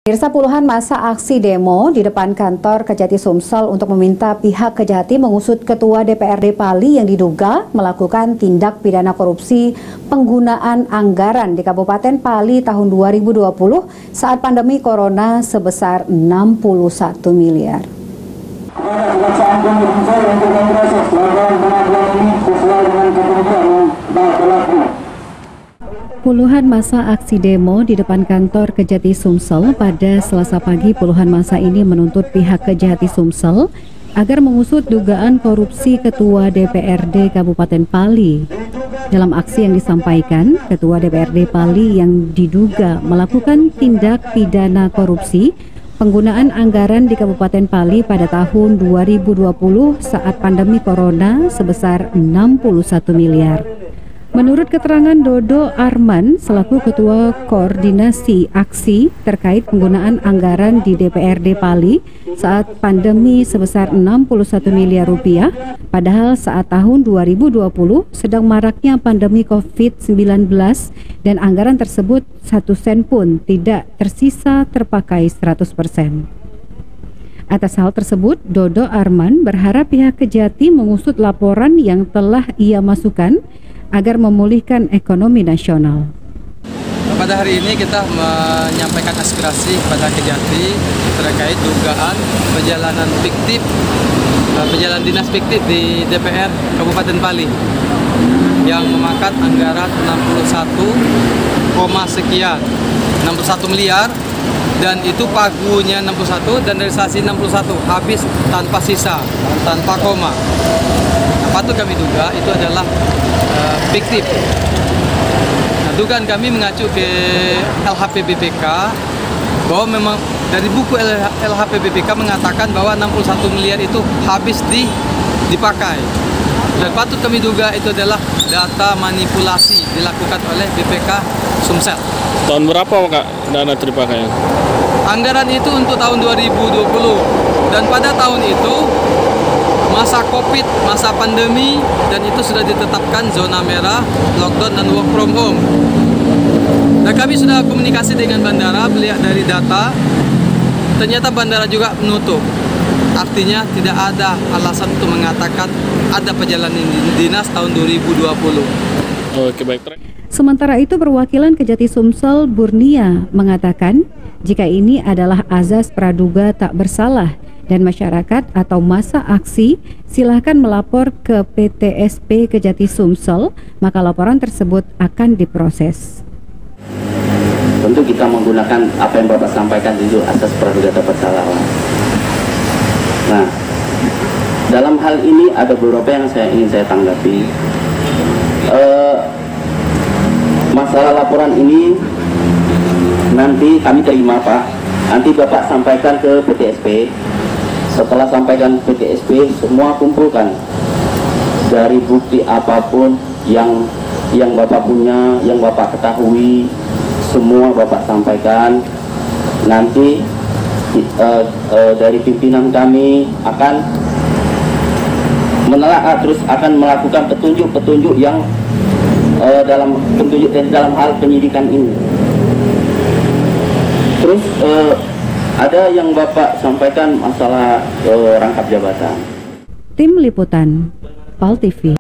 Pemirsa, puluhan massa aksi demo di depan kantor Kejati Sumsel untuk meminta pihak Kejati mengusut Ketua DPRD Pali yang diduga melakukan tindak pidana korupsi penggunaan anggaran di Kabupaten Pali tahun 2020 saat pandemi Corona sebesar 61 miliar. Puluhan massa aksi demo di depan kantor Kejati Sumsel pada Selasa pagi. Puluhan massa ini menuntut pihak Kejati Sumsel agar mengusut dugaan korupsi Ketua DPRD Kabupaten Pali. Dalam aksi yang disampaikan, Ketua DPRD Pali yang diduga melakukan tindak pidana korupsi penggunaan anggaran di Kabupaten Pali pada tahun 2020 saat pandemi Corona sebesar 61 miliar. Menurut keterangan Dodo Arman selaku Ketua Koordinasi Aksi terkait penggunaan anggaran di DPRD Pali saat pandemi sebesar 61 miliar rupiah, padahal saat tahun 2020 sedang maraknya pandemi COVID-19 dan anggaran tersebut 1 sen pun tidak tersisa terpakai 100%. Atas hal tersebut, Dodo Arman berharap pihak Kejati mengusut laporan yang telah ia masukkan agar memulihkan ekonomi nasional. Pada hari ini kita menyampaikan aspirasi kepada Kejati terkait dugaan perjalanan dinas fiktif di DPR Kabupaten Pali yang memakan anggaran 61 miliar dan itu pagunya 61 dan realisasi 61 habis tanpa sisa, tanpa koma. Patut kami duga itu adalah fiktif. Nah, dugaan kami mengacu ke LHPBPK bahwa memang dari buku LHPBPK mengatakan bahwa 61 miliar itu habis dipakai. Dan patut kami duga itu adalah data manipulasi dilakukan oleh BPK Sumsel. Tahun berapa Kak dana itu dipakai? Anggaran itu untuk tahun 2020 dan pada tahun itu masa COVID, masa pandemi, dan itu sudah ditetapkan zona merah, lockdown dan work from home. Dan kami sudah komunikasi dengan bandara, melihat dari data, ternyata bandara juga menutup. Artinya tidak ada alasan untuk mengatakan ada perjalanan dinas tahun 2020. Oke, baik. Sementara itu, perwakilan Kejati Sumsel Burnia mengatakan jika ini adalah azas praduga tak bersalah dan masyarakat atau massa aksi silahkan melapor ke PTSP Kejati Sumsel, maka laporan tersebut akan diproses. Tentu kita menggunakan apa yang Bapak sampaikan itu asas praduga tak bersalah. Nah, dalam hal ini ada beberapa yang ingin saya tanggapi. Masalah laporan ini nanti kami terima Pak, nanti Bapak sampaikan ke PTSP. Setelah sampaikan PTSP, semua kumpulkan dari bukti apapun yang Bapak punya, yang Bapak ketahui, semua Bapak sampaikan. Nanti dari pimpinan kami akan menelaah, terus akan melakukan petunjuk-petunjuk yang dalam hal penyidikan ini. Terus ada yang Bapak sampaikan masalah rangkap jabatan. Tim Liputan, PAL TV.